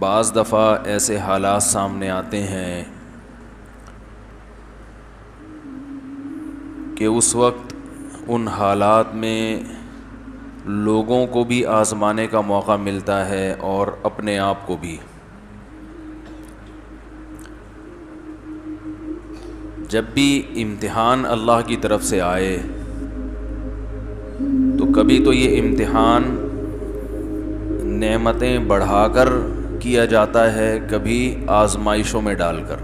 بعض دفعہ ایسے حالات سامنے آتے ہیں کہ اس وقت ان حالات میں لوگوں کو بھی آزمانے کا موقع ملتا ہے اور اپنے آپ کو بھی. جب بھی امتحان اللہ کی طرف سے آئے تو کبھی تو یہ امتحان نعمتیں بڑھا کر کیا جاتا ہے، کبھی آزمائشوں میں ڈال کر.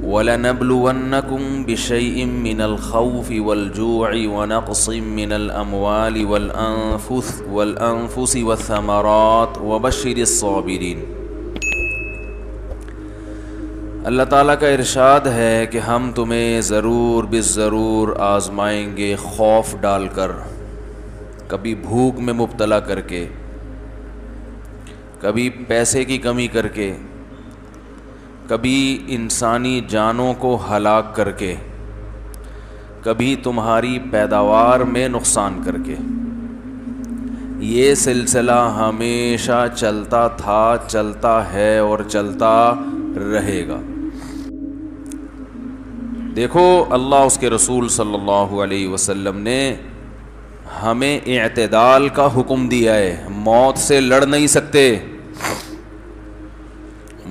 وَلَنَبْلُوَنَّكُمْ بِشَيْءٍ مِّنَ الْخَوْفِ وَالْجُوعِ وَنَقْصٍ مِّنَ الْأَمْوَالِ وَالْأَنفُسِ وَالثَّمَرَاتِ وَبَشِّرِ الصَّابِرِينَ. اللہ تعالیٰ کا ارشاد ہے کہ ہم تمہیں ضرور بالضرور آزمائیں گے، خوف ڈال کر، کبھی بھوک میں مبتلا کر کے، کبھی پیسے کی کمی کر کے، کبھی انسانی جانوں کو ہلاک کر کے، کبھی تمہاری پیداوار میں نقصان کر کے. یہ سلسلہ ہمیشہ چلتا تھا، چلتا ہے اور چلتا رہے گا. دیکھو اللہ اس کے رسول صلی اللہ علیہ وسلم نے ہمیں اعتدال کا حکم دیا ہے. موت سے لڑ نہیں سکتے،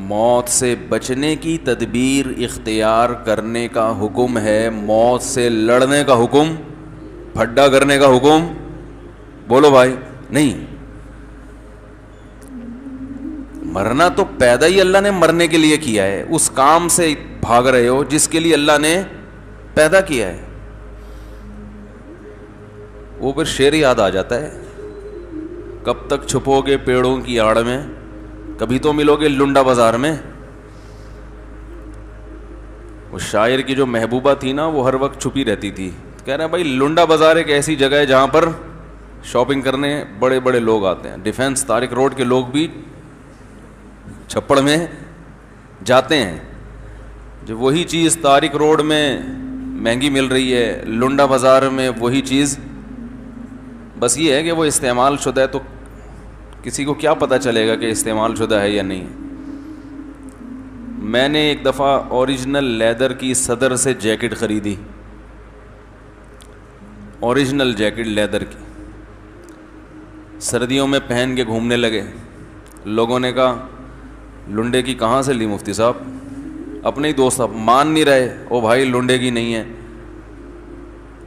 موت سے بچنے کی تدبیر اختیار کرنے کا حکم ہے. موت سے لڑنے کا حکم، پھڈا کرنے کا حکم بولو بھائی نہیں. مرنا تو پیدا ہی اللہ نے مرنے کے لیے کیا ہے. اس کام سے بھاگ رہے ہو جس کے لیے اللہ نے پیدا کیا ہے. وہ پھر شعر یاد آ جاتا ہے، کب تک چھپو گے پیڑوں کی آڑ میں، کبھی تو ملو گے لنڈا بازار میں. وہ شاعر کی جو محبوبہ تھی نا، وہ ہر وقت چھپی رہتی تھی. کہہ رہے ہیں بھائی لنڈا بازار ایک ایسی جگہ ہے جہاں پر شاپنگ کرنے بڑے بڑے لوگ آتے ہیں. ڈیفینس طارق روڈ کے لوگ بھی چھپڑ میں جاتے ہیں. جو وہی چیز طارق روڈ میں مہنگی مل رہی ہے، لنڈا بازار میں وہی چیز، بس یہ ہے کہ وہ استعمال شدہ ہے، تو کسی کو کیا پتہ چلے گا کہ استعمال شدہ ہے یا نہیں. میں نے ایک دفعہ اوریجنل لیدر کی صدر سے جیکٹ خریدی، اوریجنل جیکٹ لیدر کی. سردیوں میں پہن کے گھومنے لگے. لوگوں نے کہا لنڈے کی کہاں سے لی مفتی صاحب؟ اپنے ہی دوست صاحب مان نہیں رہے، او بھائی لنڈے کی نہیں ہے،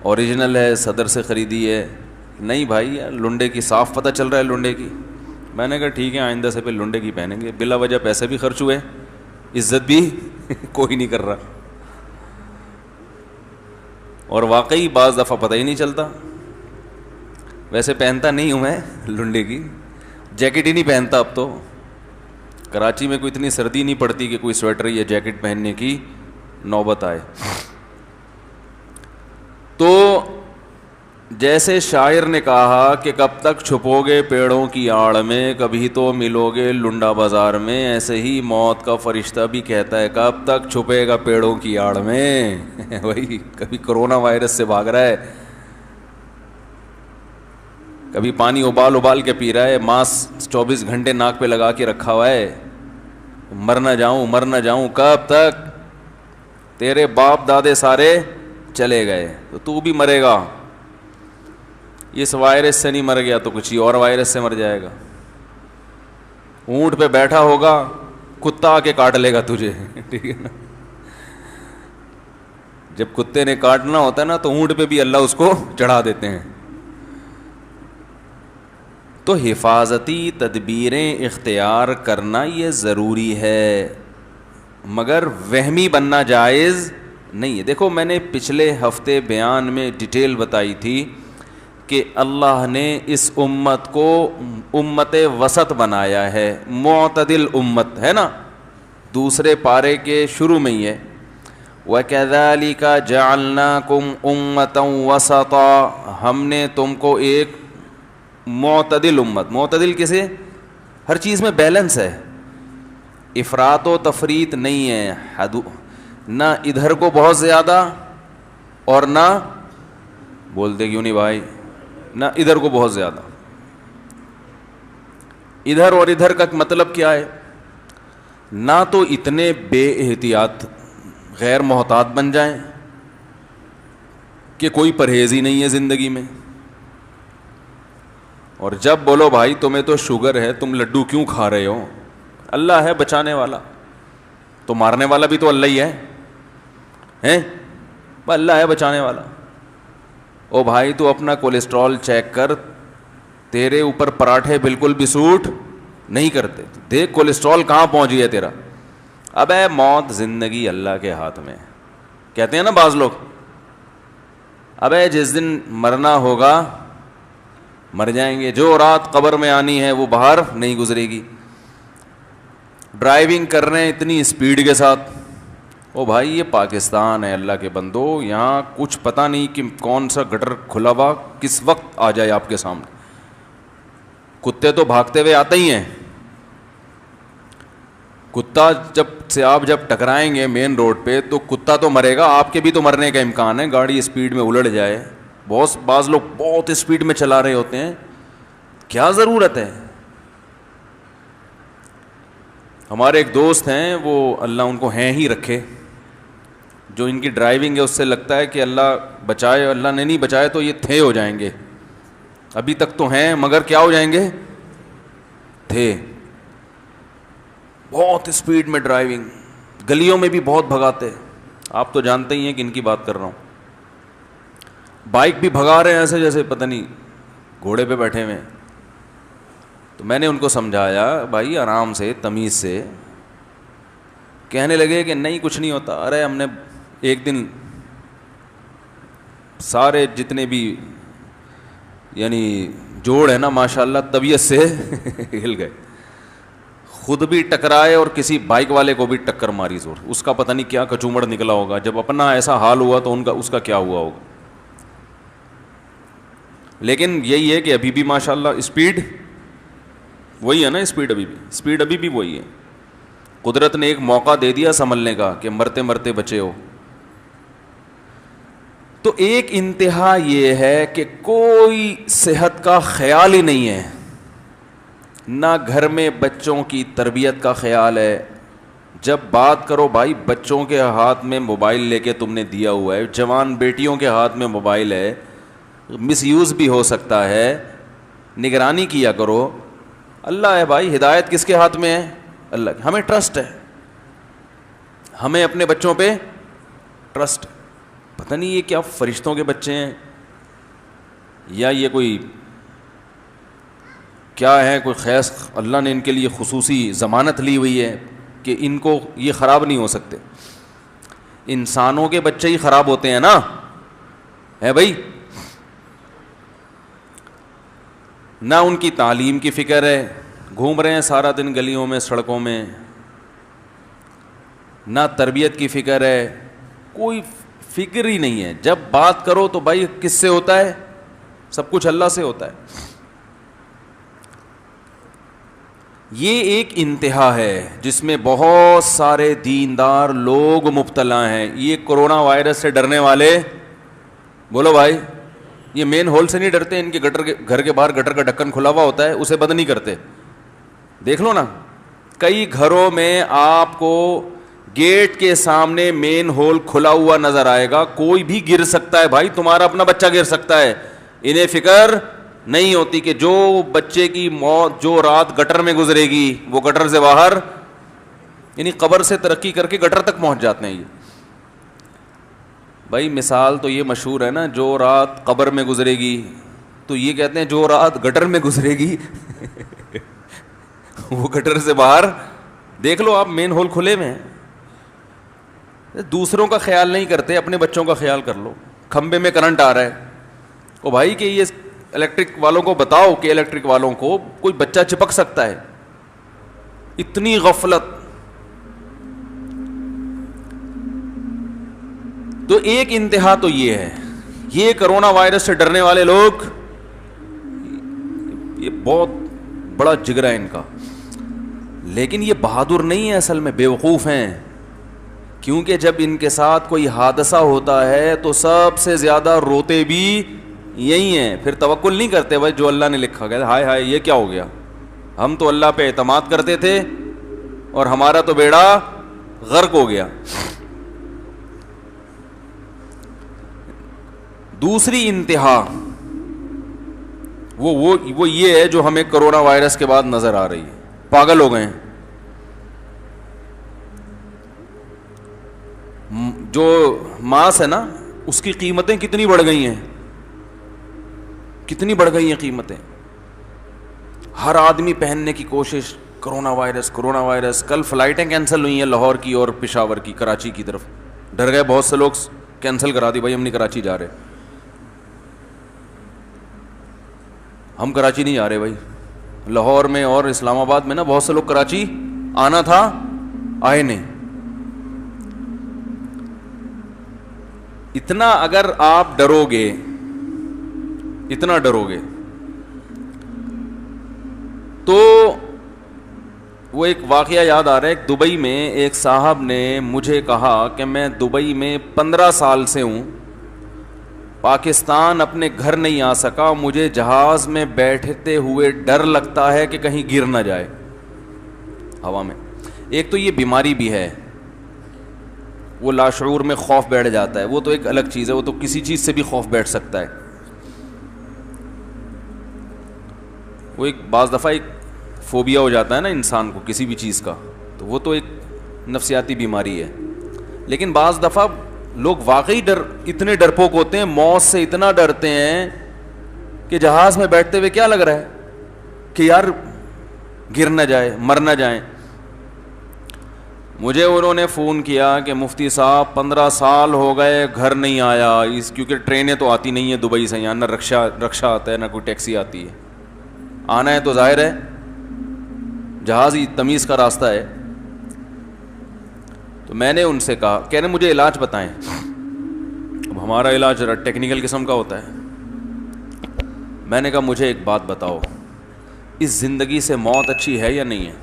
اوریجنل ہے، صدر سے خریدی ہے. نہیں بھائی لنڈے کی، صاف پتہ چل رہا ہے لنڈے کی. میں نے کہا ٹھیک ہے آئندہ سے پھر لنڈے کی پہنیں گے. بلا وجہ پیسے بھی خرچ ہوئے، عزت بھی کوئی نہیں کر رہا. اور واقعی بعض دفعہ پتہ ہی نہیں چلتا. ویسے پہنتا نہیں ہوں میں لنڈے کی، جیکٹ ہی نہیں پہنتا اب تو. کراچی میں کوئی اتنی سردی نہیں پڑتی کہ کوئی سویٹر یا جیکٹ پہننے کی نوبت آئے. تو جیسے شاعر نے کہا کہ کب تک چھپو گے پیڑوں کی آڑ میں، کبھی تو ملو گے لنڈا بازار میں، ایسے ہی موت کا فرشتہ بھی کہتا ہے کب تک چھپے گا پیڑوں کی آڑ میں. وہی کبھی کرونا وائرس سے بھاگ رہا ہے، کبھی پانی ابال کے پی رہا ہے، ماسک 24 گھنٹے ناک پہ لگا کے رکھا ہوا ہے. مر نہ جاؤں کب تک؟ تیرے باپ دادے سارے چلے گئے تو تو بھی مرے گا. اس وائرس سے نہیں مر گیا تو کچھ ہی اور وائرس سے مر جائے گا. اونٹ پہ بیٹھا ہوگا، کتا آ کے کاٹ لے گا تجھے. ٹھیک ہے نا؟ جب کتے نے کاٹنا ہوتا ہے نا تو اونٹ پہ بھی اللہ اس کو چڑھا دیتے ہیں. تو حفاظتی تدبیریں اختیار کرنا یہ ضروری ہے، مگر وہمی بننا جائز نہیں ہے. دیکھو میں نے پچھلے ہفتے بیان میں ڈیٹیل بتائی تھی کہ اللہ نے اس امت کو امت وسط بنایا ہے، معتدل امت ہے نا. دوسرے پارے کے شروع میں ہی ہے وَكَذَلِكَ جَعَلْنَاكُمْ أُمَّةً وَسَطًا، ہم نے تم کو ایک معتدل امت. معتدل کسے؟ ہر چیز میں بیلنس ہے، افراط و تفریط نہیں ہے. نہ ادھر کو بہت زیادہ اور نہ، بولتے کیوں نہیں بھائی، نہ ادھر کو بہت زیادہ. ادھر اور ادھر کا مطلب کیا ہے؟ نہ تو اتنے بے احتیاط غیر محتاط بن جائیں کہ کوئی پرہیز ہی نہیں ہے زندگی میں، اور جب بولو بھائی تمہیں تو شوگر ہے، تم لڈو کیوں کھا رہے ہو، اللہ ہے بچانے والا، تو مارنے والا بھی تو اللہ ہی ہے، اللہ ہے بچانے والا۔ او بھائی تو اپنا کولیسٹرول چیک کر، تیرے اوپر پراٹھے بالکل بھی سوٹ نہیں کرتے، دیکھ کولیسٹرول کہاں پہنچ گیا تیرا۔ اب ہے موت زندگی اللہ کے ہاتھ میں، کہتے ہیں نا بعض لوگ، اب ہے جس دن مرنا ہوگا مر جائیں گے، جو رات قبر میں آنی ہے وہ باہر نہیں گزرے گی۔ ڈرائیونگ کر رہے ہیں اتنی اسپیڈ کے ساتھ، او بھائی یہ پاکستان ہے اللہ کے بندو، یہاں کچھ پتہ نہیں کہ کون سا گٹر کھلا ہوا کس وقت آ جائے آپ کے سامنے۔ کتے تو بھاگتے ہوئے آتے ہی ہیں، کتا جب ٹکرائیں گے مین روڈ پہ تو کتا تو مرے گا، آپ کے بھی تو مرنے کا امکان ہے، گاڑی اسپیڈ میں الٹ جائے، بعض لوگ بہت اسپیڈ میں چلا رہے ہوتے ہیں، کیا ضرورت ہے؟ ہمارے ایک دوست ہیں، وہ اللہ ان کو ہیں ہی رکھے، جو ان کی ڈرائیونگ ہے اس سے لگتا ہے کہ اللہ بچائے، اللہ نے نہیں بچائے تو یہ تھے ہو جائیں گے، ابھی تک تو ہیں مگر کیا ہو جائیں گے، تھے۔ بہت اسپیڈ میں ڈرائیونگ، گلیوں میں بھی بہت بھگاتے، آپ تو جانتے ہی ہیں کہ ان کی بات کر رہا ہوں۔ بائک بھی بھگا رہے ہیں ایسے جیسے پتہ نہیں گھوڑے پہ بیٹھے ہوئے ہیں۔ تو میں نے ان کو سمجھایا بھائی آرام سے تمیز سے، کہنے لگے کہ نہیں کچھ نہیں ہوتا۔ ارے ہم نے ایک دن سارے جتنے بھی یعنی جوڑ ہے نا ماشاءاللہ طبیعت سے ہل گئے، خود بھی ٹکرائے اور کسی بائک والے کو بھی ٹکر ماری زور، اس کا پتہ نہیں کیا کچومڑ نکلا ہوگا، جب اپنا ایسا حال ہوا تو اس کا کیا ہوا ہوگا۔ لیکن یہی ہے کہ ابھی بھی ماشاءاللہ اسپیڈ وہی ہے نا، اسپیڈ ابھی بھی وہی ہے۔ قدرت نے ایک موقع دے دیا سنبھلنے کا کہ مرتے مرتے بچے ہو۔ تو ایک انتہا یہ ہے کہ کوئی صحت کا خیال ہی نہیں ہے، نہ گھر میں بچوں کی تربیت کا خیال ہے۔ جب بات کرو بھائی بچوں کے ہاتھ میں موبائل لے کے تم نے دیا ہوا ہے، جوان بیٹیوں کے ہاتھ میں موبائل ہے، مس یوز بھی ہو سکتا ہے، نگرانی کیا کرو۔ اللہ ہے بھائی، ہدایت کس کے ہاتھ میں ہے؟ اللہ کی۔ ہمیں ٹرسٹ ہے، ہمیں اپنے بچوں پہ ٹرسٹ۔ پتہ نہیں یہ کیا فرشتوں کے بچے ہیں یا یہ کوئی کیا ہے، کوئی خیس اللہ نے ان کے لیے خصوصی ضمانت لی ہوئی ہے کہ ان کو یہ خراب نہیں ہو سکتے۔ انسانوں کے بچے ہی خراب ہوتے ہیں نا، ہے بھائی، نہ ان کی تعلیم کی فکر ہے، گھوم رہے ہیں سارا دن گلیوں میں سڑکوں میں، نہ تربیت کی فکر ہے، کوئی فکر ہی نہیں ہے۔ جب بات کرو تو بھائی کس سے ہوتا ہے؟ سب کچھ اللہ سے ہوتا ہے۔ یہ ایک انتہا ہے جس میں بہت سارے دیندار لوگ مبتلا ہیں۔ یہ کرونا وائرس سے ڈرنے والے بولو بھائی، یہ مین ہول سے نہیں ڈرتے، ان کے گھر کے باہر گٹر کا ڈھکن کھلا ہوا ہوتا ہے، اسے بند نہیں کرتے۔ دیکھ لو نا، کئی گھروں میں آپ کو گیٹ کے سامنے مین ہول کھلا ہوا نظر آئے گا، کوئی بھی گر سکتا ہے بھائی، تمہارا اپنا بچہ گر سکتا ہے۔ انہیں فکر نہیں ہوتی کہ جو بچے کی موت جو رات گٹر میں گزرے گی وہ گٹر سے باہر، یعنی قبر سے ترقی کر کے گٹر تک پہنچ جاتے ہیں۔ یہ بھائی مثال تو یہ مشہور ہے نا، جو رات قبر میں گزرے گی، تو یہ کہتے ہیں جو رات گٹر میں گزرے گی وہ گٹر سے باہر۔ دیکھ لو آپ، مین ہول کھلے میں ہیں۔ دوسروں کا خیال نہیں کرتے، اپنے بچوں کا خیال کر لو۔ کھمبے میں کرنٹ آ رہا ہے، او بھائی کہ یہ الیکٹرک والوں کو بتاؤ کہ الیکٹرک والوں کو کوئی بچہ چپک سکتا ہے، اتنی غفلت۔ تو ایک انتہا تو یہ ہے، یہ کرونا وائرس سے ڈرنے والے لوگ، یہ بہت بڑا جگر ہے ان کا، لیکن یہ بہادر نہیں ہے، اصل میں بیوقوف ہیں۔ کیونکہ جب ان کے ساتھ کوئی حادثہ ہوتا ہے تو سب سے زیادہ روتے بھی یہی ہیں، پھر توکل نہیں کرتے بھائی جو اللہ نے لکھا گیا، ہائے ہائے یہ کیا ہو گیا، ہم تو اللہ پہ اعتماد کرتے تھے اور ہمارا تو بیڑا غرق ہو گیا. دوسری انتہا وہ یہ ہے جو ہمیں کرونا وائرس کے بعد نظر آ رہی ہے. پاگل ہو گئے ہیں. جو ماس ہے نا اس کی قیمتیں کتنی بڑھ گئی ہیں, کتنی بڑھ گئی ہیں قیمتیں. ہر آدمی پہننے کی کوشش, کرونا وائرس کرونا وائرس. کل فلائٹیں کینسل ہوئی ہیں لاہور کی اور پشاور کی, کراچی کی طرف. ڈر گئے بہت سے لوگ, کینسل کرا دی, بھائی ہم نہیں کراچی جا رہے. ہم کراچی نہیں جا رہے بھائی. لاہور میں اور اسلام آباد میں نا بہت سے لوگ کراچی آنا تھا, آئے نہیں. اتنا اگر آپ ڈرو گے, اتنا ڈرو گے تو وہ ایک واقعہ یاد آ رہا ہے. ایک دبئی میں ایک صاحب نے مجھے کہا کہ میں دبئی میں 15 سال سے ہوں, پاکستان اپنے گھر نہیں آ سکا, مجھے جہاز میں بیٹھتے ہوئے ڈر لگتا ہے کہ کہیں گر نہ جائے ہوا میں. ایک تو یہ بیماری بھی ہے, وہ لاشعور میں خوف بیٹھ جاتا ہے, وہ تو ایک الگ چیز ہے, وہ تو کسی چیز سے بھی خوف بیٹھ سکتا ہے. وہ ایک بعض دفعہ ایک فوبیا ہو جاتا ہے نا انسان کو کسی بھی چیز کا, تو وہ تو ایک نفسیاتی بیماری ہے. لیکن بعض دفعہ لوگ واقعی اتنے ڈرپوک ہوتے ہیں, موت سے اتنا ڈرتے ہیں کہ جہاز میں بیٹھتے ہوئے کیا لگ رہا ہے کہ یار گر نہ جائے, مر نہ جائیں. مجھے انہوں نے فون کیا کہ مفتی صاحب 15 سال ہو گئے گھر نہیں آیا, کیونکہ ٹرینیں تو آتی نہیں ہیں دبئی سے, یہاں نہ رکشہ آتا ہے نہ کوئی ٹیکسی آتی ہے. آنا ہے تو ظاہر ہے جہاز ہی تمیز کا راستہ ہے. تو میں نے ان سے کہا, کہہ رہے مجھے علاج بتائیں. اب ہمارا علاج ذرا ٹیکنیکل قسم کا ہوتا ہے. میں نے کہا مجھے ایک بات بتاؤ, اس زندگی سے موت اچھی ہے یا نہیں ہے؟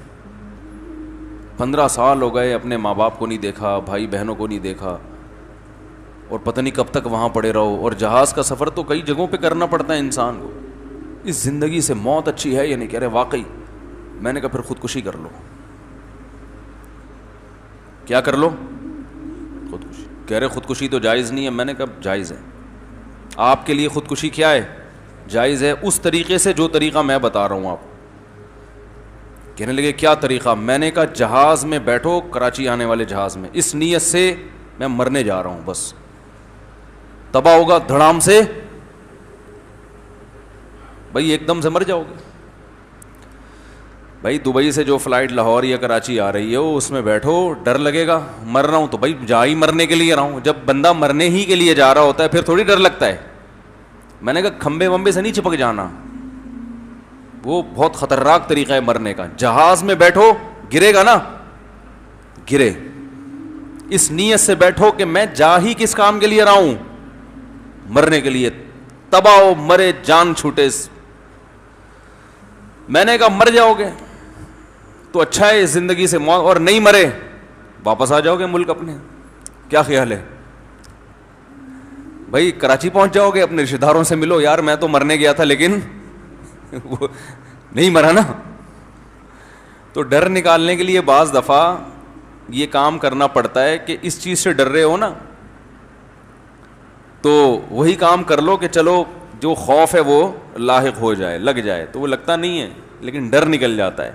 15 سال ہو گئے, اپنے ماں باپ کو نہیں دیکھا, بھائی بہنوں کو نہیں دیکھا, اور پتہ نہیں کب تک وہاں پڑے رہو. اور جہاز کا سفر تو کئی جگہوں پہ کرنا پڑتا ہے انسان کو. اس زندگی سے موت اچھی ہے یا نہیں؟ کہہ رہے واقعی. میں نے کہا پھر خودکشی کر لو. کیا کر لو؟ خودکشی. کہہ رہے خودکشی تو جائز نہیں ہے. میں نے کہا جائز ہے. آپ کے لیے خودکشی کیا ہے؟ جائز ہے اس طریقے سے جو طریقہ میں بتا رہا ہوں آپ. کہنے لگے کیا طریقہ؟ میں نے کہا جہاز میں بیٹھو, کراچی آنے والے جہاز میں, اس نیت سے میں مرنے جا رہا ہوں, بس تباہ ہوگا دھڑام سے, بھائی ایک دم سے مر جاؤ گے. بھائی دبئی سے جو فلائٹ لاہور یا کراچی آ رہی ہے اس میں بیٹھو, ڈر لگے گا. مر رہا ہوں تو بھائی جا ہی مرنے کے لیے رہا ہوں. جب بندہ مرنے ہی کے لیے جا رہا ہوتا ہے پھر تھوڑی ڈر لگتا ہے. میں نے کہا کھمبے ومبے سے نہیں چپک جانا, وہ بہت خطرناک طریقہ ہے مرنے کا. جہاز میں بیٹھو, گرے گا نا, گرے, اس نیت سے بیٹھو کہ میں جا ہی کس کام کے لیے رہا ہوں؟ مرنے کے لیے. تباہ ہو, مرے, جان چھوٹے. میں نے کہا مر جاؤ گے تو اچھا ہے اس زندگی سے موت, اور نہیں مرے واپس آ جاؤ گے ملک اپنے. کیا خیال ہے بھائی؟ کراچی پہنچ جاؤ گے, اپنے رشتہ داروں سے ملو, یار میں تو مرنے گیا تھا لیکن وہ نہیں مرا نا. تو ڈر نکالنے کے لیے بعض دفعہ یہ کام کرنا پڑتا ہے کہ اس چیز سے ڈر رہے ہو نا, تو وہی کام کر لو کہ چلو جو خوف ہے وہ لاحق ہو جائے, لگ جائے. تو وہ لگتا نہیں ہے لیکن ڈر نکل جاتا ہے.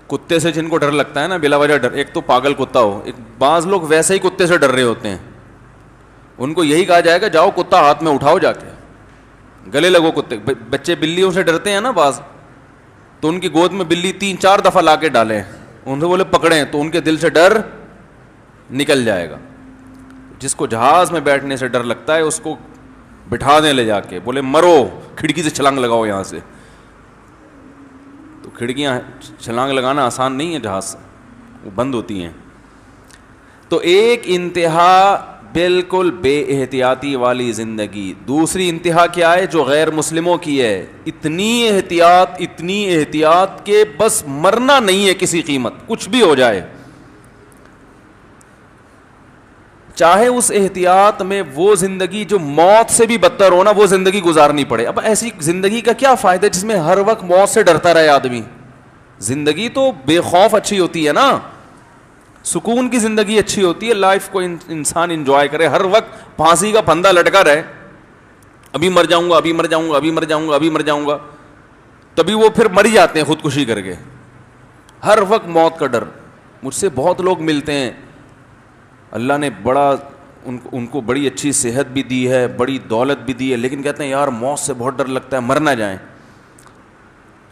کتے سے جن کو ڈر لگتا ہے نا بلا وجہ ڈر, ایک تو پاگل کتا ہو, ایک بعض لوگ ویسے ہی کتے سے ڈر رہے ہوتے ہیں. ان کو یہی کہا جائے گا جاؤ کتا ہاتھ میں اٹھاؤ, جا کے گلے لگو کتے. بچے بلیوں سے ڈرتے ہیں نا بعض, تو ان کی گود میں بلی 3-4 دفعہ لا کے ڈالیں, ان سے بولے پکڑیں, تو ان کے دل سے ڈر نکل جائے گا. جس کو جہاز میں بیٹھنے سے ڈر لگتا ہے اس کو بٹھا دیں لے جا کے, بولے مرو, کھڑکی سے چھلانگ لگاؤ یہاں سے. تو کھڑکیاں چھلانگ لگانا آسان نہیں ہے جہاز سے, وہ بند ہوتی ہیں. تو ایک انتہا بالکل بے احتیاطی والی زندگی. دوسری انتہا کیا ہے جو غیر مسلموں کی ہے؟ اتنی احتیاط کہ بس مرنا نہیں ہے کسی قیمت, کچھ بھی ہو جائے. چاہے اس احتیاط میں وہ زندگی جو موت سے بھی بدتر ہو نا وہ زندگی گزارنی پڑے. اب ایسی زندگی کا کیا فائدہ جس میں ہر وقت موت سے ڈرتا رہے آدمی؟ زندگی تو بے خوف اچھی ہوتی ہے نا, سکون کی زندگی اچھی ہوتی ہے, لائف کو انسان انجوائے کرے, ہر وقت پھانسی کا پھندا لٹکا رہے, ابھی مر جاؤں گا, ابھی مر جاؤں گا, ابھی مر جاؤں گا, ابھی مر جاؤں گا, تبھی وہ پھر مر جاتے ہیں خودکشی کر کے. ہر وقت موت کا ڈر. مجھ سے بہت لوگ ملتے ہیں, اللہ نے بڑا ان کو بڑی اچھی صحت بھی دی ہے, بڑی دولت بھی دی ہے, لیکن کہتے ہیں یار موت سے بہت ڈر لگتا ہے, مر نہ جائیں.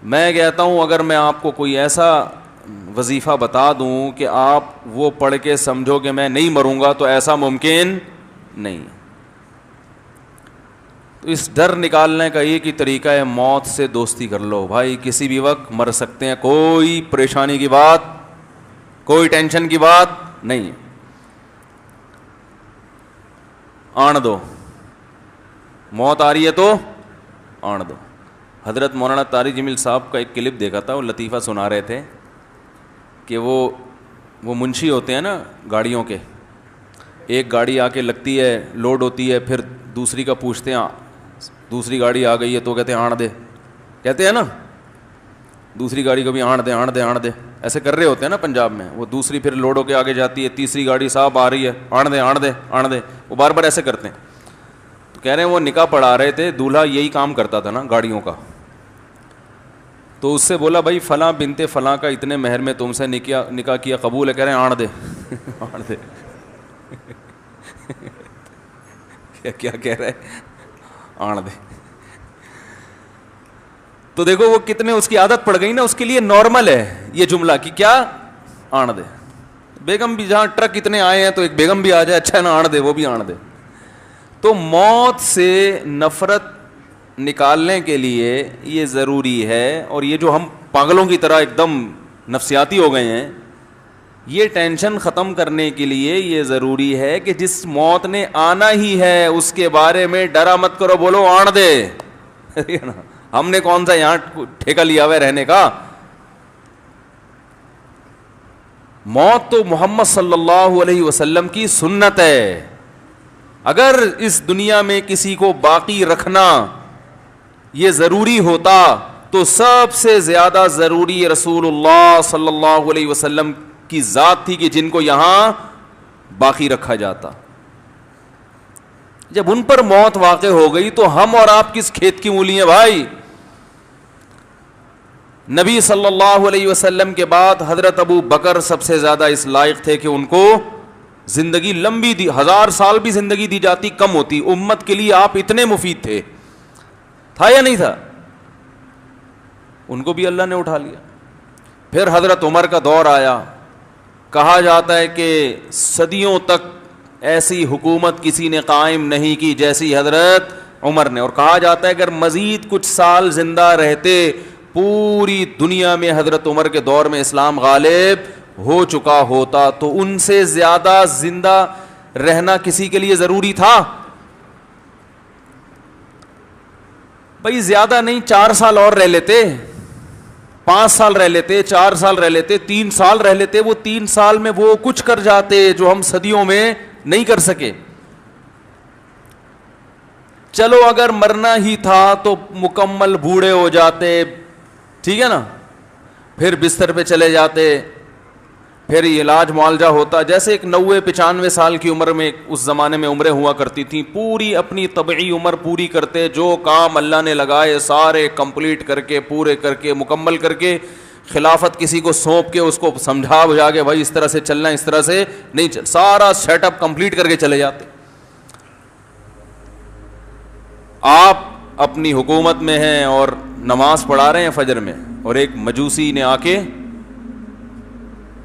میں کہتا ہوں اگر میں آپ کو کوئی ایسا وظیفہ بتا دوں کہ آپ وہ پڑھ کے سمجھو کہ میں نہیں مروں گا, تو ایسا ممکن نہیں. تو اس ڈر نکالنے کا ایک ہی طریقہ ہے, موت سے دوستی کر لو بھائی. کسی بھی وقت مر سکتے ہیں, کوئی پریشانی کی بات, کوئی ٹینشن کی بات نہیں. آن دو, موت آ رہی ہے تو آن دو. حضرت مولانا طارق جمیل صاحب کا ایک کلپ دیکھا تھا, وہ لطیفہ سنا رہے تھے کہ وہ منشی ہوتے ہیں نا گاڑیوں کے, ایک گاڑی آ کے لگتی ہے, لوڈ ہوتی ہے, پھر دوسری کا پوچھتے ہیں دوسری گاڑی آ گئی ہے, تو کہتے ہیں آن دے, کہتے ہیں نا دوسری گاڑی کو بھی آن دے آن دے آن دے, ایسے کر رہے ہوتے ہیں نا پنجاب میں. وہ دوسری پھر لوڈ ہو کے آگے جاتی ہے, تیسری گاڑی صاحب آ رہی ہے, آن دے آن دے آن دے, وہ بار بار ایسے کرتے ہیں. تو کہہ رہے ہیں وہ نکاح پڑھا رہے تھے, دولہا یہی کام کرتا تھا نا گاڑیوں کا. تو اس سے بولا بھائی فلاں بنت فلاں کا اتنے مہر میں تم سے نکاح کیا, قبول ہے؟ کہہ رہے ہیں آن دے آن دے. کیا کہہ رہے آن دے. تو دیکھو وہ کتنے اس کی عادت پڑ گئی نا, اس کے لیے نارمل ہے یہ جملہ کہ کیا آن دے. بیگم بھی, جہاں ٹرک اتنے آئے ہیں تو ایک بیگم بھی آ جائے, اچھا ہے نا, آن دے, وہ بھی آن دے. تو موت سے نفرت نکالنے کے لیے یہ ضروری ہے. اور یہ جو ہم پاگلوں کی طرح ایک دم نفسیاتی ہو گئے ہیں, یہ ٹینشن ختم کرنے کے لیے یہ ضروری ہے کہ جس موت نے آنا ہی ہے اس کے بارے میں ڈرا مت کرو, بولو آن دے. ہم نے کون سا یہاں ٹھیکہ لیا ہوا ہے رہنے کا؟ موت تو محمد صلی اللہ علیہ وسلم کی سنت ہے. اگر اس دنیا میں کسی کو باقی رکھنا یہ ضروری ہوتا تو سب سے زیادہ ضروری رسول اللہ صلی اللہ علیہ وسلم کی ذات تھی کہ جن کو یہاں باقی رکھا جاتا. جب ان پر موت واقع ہو گئی تو ہم اور آپ کس کھیت کی مولی ہیں بھائی؟ نبی صلی اللہ علیہ وسلم کے بعد حضرت ابو بکر سب سے زیادہ اس لائق تھے کہ ان کو زندگی لمبی دی, 1000 سال بھی زندگی دی جاتی کم ہوتی. امت کے لیے آپ اتنے مفید تھے, تھا یا نہیں تھا؟ ان کو بھی اللہ نے اٹھا لیا. پھر حضرت عمر کا دور آیا. کہا جاتا ہے کہ صدیوں تک ایسی حکومت کسی نے قائم نہیں کی جیسی حضرت عمر نے. اور کہا جاتا ہے اگر مزید کچھ سال زندہ رہتے پوری دنیا میں حضرت عمر کے دور میں اسلام غالب ہو چکا ہوتا. تو ان سے زیادہ زندہ رہنا کسی کے لیے ضروری تھا؟ بھائی زیادہ نہیں, 4 سال اور رہ لیتے, 5 سال رہ لیتے, 4 سال رہ لیتے, 3 سال رہ لیتے. وہ 3 سال میں وہ کچھ کر جاتے جو ہم صدیوں میں نہیں کر سکے. چلو اگر مرنا ہی تھا تو مکمل بوڑھے ہو جاتے, ٹھیک ہے نا, پھر بستر پہ چلے جاتے, پھر علاج معالجہ ہوتا. جیسے ایک 90-95 سال کی عمر میں اس زمانے میں عمریں ہوا کرتی تھیں, پوری اپنی طبعی عمر پوری کرتے, جو کام اللہ نے لگائے سارے کمپلیٹ کر کے, پورے کر کے, مکمل کر کے, خلافت کسی کو سونپ کے اس کو سمجھا بجھا کے بھائی اس طرح سے چلنا, اس طرح سے نہیں چل, سارا سیٹ اپ کمپلیٹ کر کے چلے جاتے. آپ اپنی حکومت میں ہیں اور نماز پڑھا رہے ہیں فجر میں, اور ایک مجوسی نے آ کے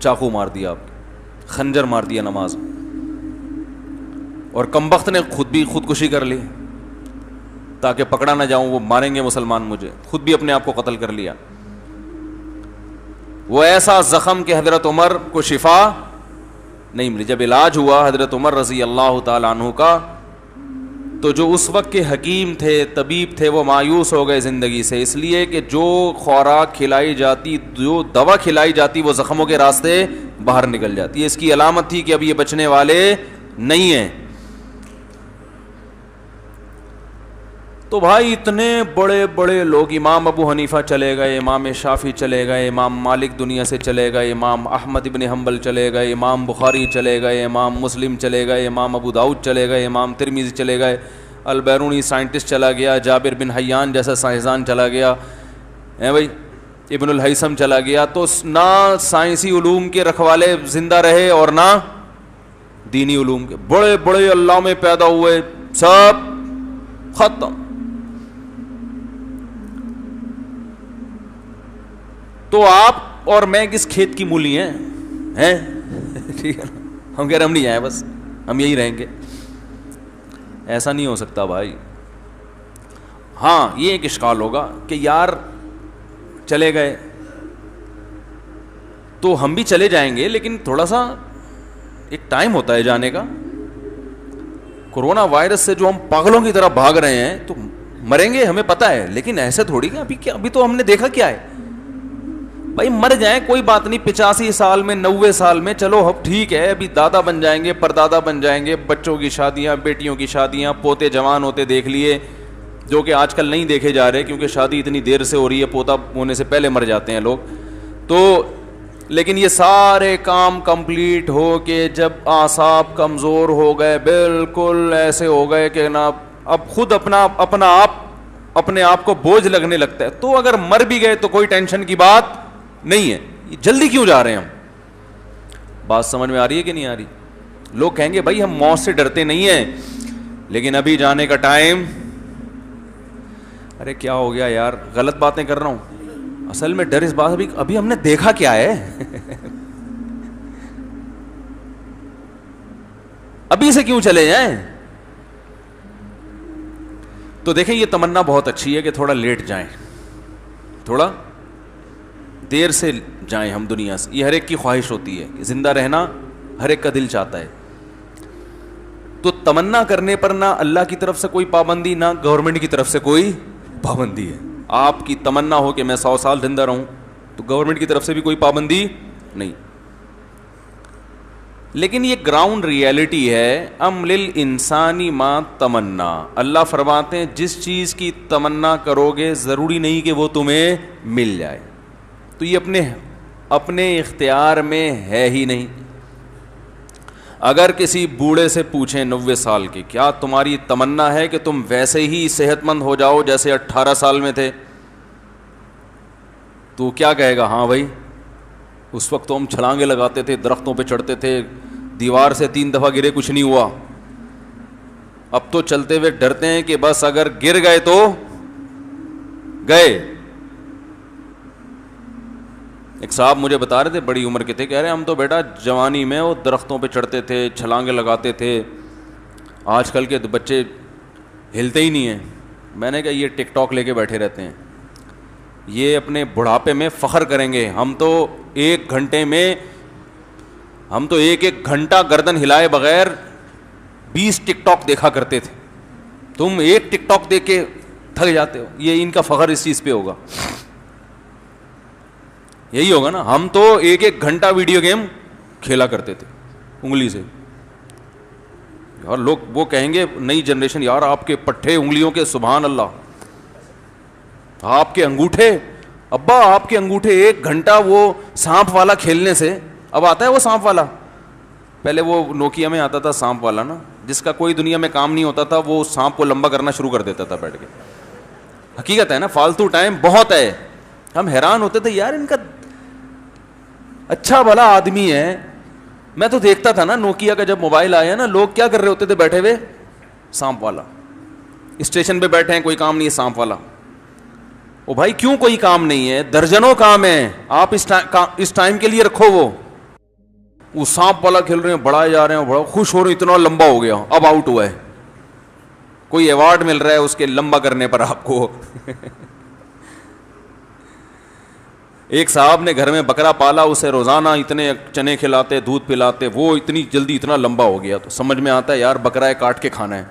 چاقو مار دیا, آپ خنجر مار دیا نماز, اور کمبخت نے خود بھی خودکشی کر لی تاکہ پکڑا نہ جاؤں, وہ ماریں گے مسلمان مجھے, خود بھی اپنے آپ کو قتل کر لیا. وہ ایسا زخم کہ حضرت عمر کو شفا نہیں ملی. جب علاج ہوا حضرت عمر رضی اللہ تعالی عنہ کا, تو جو اس وقت کے حکیم تھے, طبیب تھے, وہ مایوس ہو گئے زندگی سے, اس لیے کہ جو خوراک کھلائی جاتی, جو دوا کھلائی جاتی, وہ زخموں کے راستے باہر نکل جاتی ہے. اس کی علامت تھی کہ اب یہ بچنے والے نہیں ہیں. تو بھائی اتنے بڑے بڑے لوگ, امام ابو حنیفہ چلے گئے, امام شافعی چلے گئے, امام مالک دنیا سے چلے گئے, امام احمد ابن حنبل چلے گئے, امام بخاری چلے گئے, امام مسلم چلے گئے, امام ابو داؤد چلے گئے, امام ترمذی چلے گئے, البیرونی سائنٹسٹ چلا گیا, جابر بن حیان جیسا سائنسدان چلا گیا, بھائی ابن الہیثم چلا گیا. تو نہ سائنسی علوم کے رکھوالے زندہ رہے اور نہ دینی علوم کے. بڑے بڑے علامے پیدا ہوئے, سب ختم. تو آپ اور میں کس کھیت کی مولی ہیں؟ ٹھیک ہے, ہم کہہ رہے ہم نہیں آئے, بس ہم یہی رہیں گے. ایسا نہیں ہو سکتا بھائی. ہاں یہ ایک اشکال ہوگا کہ یار چلے گئے تو ہم بھی چلے جائیں گے, لیکن تھوڑا سا ایک ٹائم ہوتا ہے جانے کا. کورونا وائرس سے جو ہم پاگلوں کی طرح بھاگ رہے ہیں تو مریں گے ہمیں پتہ ہے, لیکن ایسے تھوڑی کہ ابھی تو ہم نے دیکھا کیا ہے. بھائی مر جائیں کوئی بات نہیں, 85 سال میں 90 سال میں چلو اب ٹھیک ہے, ابھی دادا بن جائیں گے, پردادا بن جائیں گے, بچوں کی شادیاں, بیٹیوں کی شادیاں, پوتے جوان ہوتے دیکھ لیے, جو کہ آج کل نہیں دیکھے جا رہے کیونکہ شادی اتنی دیر سے ہو رہی ہے, پوتا ہونے سے پہلے مر جاتے ہیں لوگ. تو لیکن یہ سارے کام کمپلیٹ ہو کے جب اعصاب کمزور ہو گئے, بالکل ایسے ہو گئے کہ نا اب خود اپنے آپ کو بوجھ لگنے لگتا ہے, تو اگر مر بھی گئے تو کوئی ٹینشن کی بات نہیں ہے. جلدی کیوں جا رہے ہیں ہم؟ بات سمجھ میں آ رہی ہے کہ نہیں آ رہی؟ لوگ کہیں گے بھائی ہم موت سے ڈرتے نہیں ہیں, لیکن ابھی جانے کا ٹائم. ارے کیا ہو گیا یار, غلط باتیں کر رہا ہوں. اصل میں ڈر اس بات ابھی ہم نے دیکھا کیا ہے. ابھی سے کیوں چلے جائیں؟ تو دیکھیں یہ تمنا بہت اچھی ہے کہ تھوڑا لیٹ جائیں, تھوڑا دیر سے جائیں ہم دنیا سے. یہ ہر ایک کی خواہش ہوتی ہے کہ زندہ رہنا ہر ایک کا دل چاہتا ہے. تو تمنا کرنے پر نہ اللہ کی طرف سے کوئی پابندی, نہ گورنمنٹ کی طرف سے کوئی پابندی ہے. آپ کی تمنا ہو کہ میں 100 سال زندہ رہوں تو گورنمنٹ کی طرف سے بھی کوئی پابندی نہیں. لیکن یہ گراؤنڈ ریئلٹی ہے, ام للانسانی ما تمنا. اللہ فرماتے ہیں جس چیز کی تمنا کرو گے ضروری نہیں کہ وہ تمہیں مل جائے. تو یہ اپنے اختیار میں ہے ہی نہیں. اگر کسی بوڑھے سے پوچھیں 90 سال کے, کیا تمہاری تمنا ہے کہ تم ویسے ہی صحت مند ہو جاؤ جیسے 18 سال میں تھے, تو کیا کہے گا؟ ہاں بھائی اس وقت تو ہم چھلانگیں لگاتے تھے, درختوں پہ چڑھتے تھے, دیوار سے 3 دفعہ گرے کچھ نہیں ہوا. اب تو چلتے ہوئے ڈرتے ہیں کہ بس اگر گر گئے تو گئے. ایک صاحب مجھے بتا رہے تھے, بڑی عمر کے تھے, کہہ رہے ہم تو بیٹا جوانی میں وہ درختوں پہ چڑھتے تھے, چھلانگیں لگاتے تھے, آج کل کے بچے ہلتے ہی نہیں ہیں. میں نے کہا یہ ٹک ٹاک لے کے بیٹھے رہتے ہیں, یہ اپنے بڑھاپے میں فخر کریں گے. ہم تو ایک ایک گھنٹہ گردن ہلائے بغیر 20 ٹک ٹاک دیکھا کرتے تھے. تم ایک ٹک ٹاک دیکھ کے تھک جاتے ہو. یہ ان کا فخر اس چیز پہ ہوگا, یہی ہوگا نا. ہم تو ایک گھنٹہ ویڈیو گیم کھیلا کرتے تھے انگلی سے. اور لوگ وہ کہیں گے نئی جنریشن, یار آپ کے پٹھے انگلیوں کے, سبحان اللہ, آپ کے انگوٹھے, ابا آپ کے انگوٹھے 1 گھنٹہ وہ سانپ والا کھیلنے سے. اب آتا ہے وہ سانپ والا, پہلے وہ نوکیا میں آتا تھا سانپ والا نا, جس کا کوئی دنیا میں کام نہیں ہوتا تھا, وہ سانپ کو لمبا کرنا شروع کر دیتا تھا بیٹھ کے. حقیقت ہے نا, فالتو ٹائم بہت ہے. ہم حیران ہوتے تھے یار ان کا اچھا بھلا آدمی ہے. میں تو دیکھتا تھا نا نوکیا کا جب موبائل آیا نا, لوگ کیا کر رہے ہوتے تھے بیٹھے ہوئے, سانپ والا. اسٹیشن پہ بیٹھے ہیں, کوئی کام نہیں ہے, سانپ والا. او بھائی کیوں کوئی کام نہیں ہے؟ درجنوں کام ہے, آپ اس ٹائم کے لیے رکھو. وہ سانپ والا کھیل رہے ہیں, بڑھائے جا رہے ہیں, بڑا خوش ہو رہے ہیں, اتنا لمبا ہو گیا, اب آؤٹ ہوا ہے, کوئی ایوارڈ مل رہا ہے اس کے لمبا کرنے پر آپ کو. ایک صاحب نے گھر میں بکرا پالا, اسے روزانہ اتنے چنے کھلاتے, دودھ پلاتے, وہ اتنی جلدی اتنا لمبا ہو گیا. تو سمجھ میں آتا ہے یار بکرا ہے کاٹ کے کھانا ہے,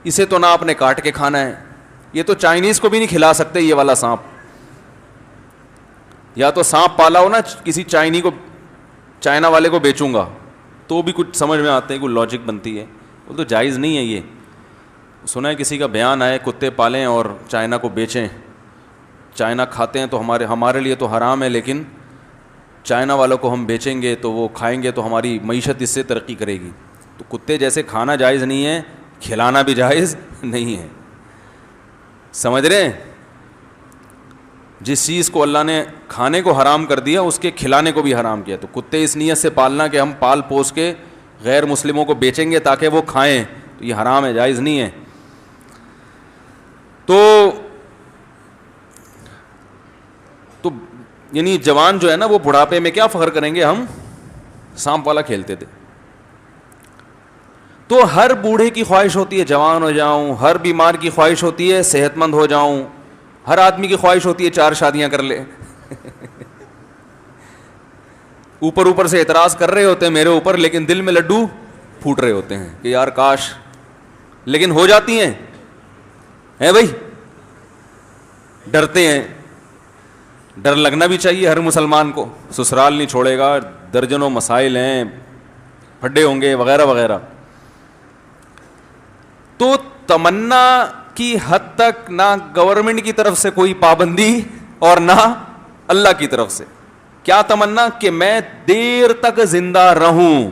اسے تو نہ آپ نے کاٹ کے کھانا ہے. یہ تو چائنیز کو بھی نہیں کھلا سکتے یہ والا سانپ. یا تو سانپ پالا ہو نا کسی چائنا والے کو بیچوں گا, تو بھی کچھ سمجھ میں آتے ہیں, کوئی لاجک بنتی ہے. وہ تو جائز نہیں ہے. یہ سنا ہے کسی کا بیان آئے کتے پالیں اور چائنا کو بیچیں, چائنا کھاتے ہیں تو ہمارے لیے تو حرام ہے, لیکن چائنا والوں کو ہم بیچیں گے تو وہ کھائیں گے تو ہماری معیشت اس سے ترقی کرے گی. تو کتے جیسے کھانا جائز نہیں ہے, کھلانا بھی جائز نہیں ہے. سمجھ رہے ہیں؟ جس چیز کو اللہ نے کھانے کو حرام کر دیا اس کے کھلانے کو بھی حرام کیا. تو کتے اس نیت سے پالنا کہ ہم پال پوس کے غیر مسلموں کو بیچیں گے تاکہ وہ کھائیں, تو یہ حرام ہے, جائز نہیں ہے. تو یعنی جوان جو ہے نا وہ بڑھاپے میں کیا فخر کریں گے, ہم سانپ والا کھیلتے تھے. تو ہر بوڑھے کی خواہش ہوتی ہے جوان ہو جاؤں, ہر بیمار کی خواہش ہوتی ہے صحت مند ہو جاؤں, ہر آدمی کی خواہش ہوتی ہے 4 شادیاں کر لے. اوپر سے اعتراض کر رہے ہوتے ہیں میرے اوپر, لیکن دل میں لڈو پھوٹ رہے ہوتے ہیں کہ یار کاش, لیکن ہو جاتی ہیں بھائی. ڈرتے ہیں, ڈر لگنا بھی چاہیے ہر مسلمان کو. سسرال نہیں چھوڑے گا, درجنوں مسائل ہیں, پھڈے ہوں گے وغیرہ وغیرہ. تو تمنا کی حد تک نہ گورنمنٹ کی طرف سے کوئی پابندی اور نہ اللہ کی طرف سے. کیا تمنا؟ کہ میں دیر تک زندہ رہوں.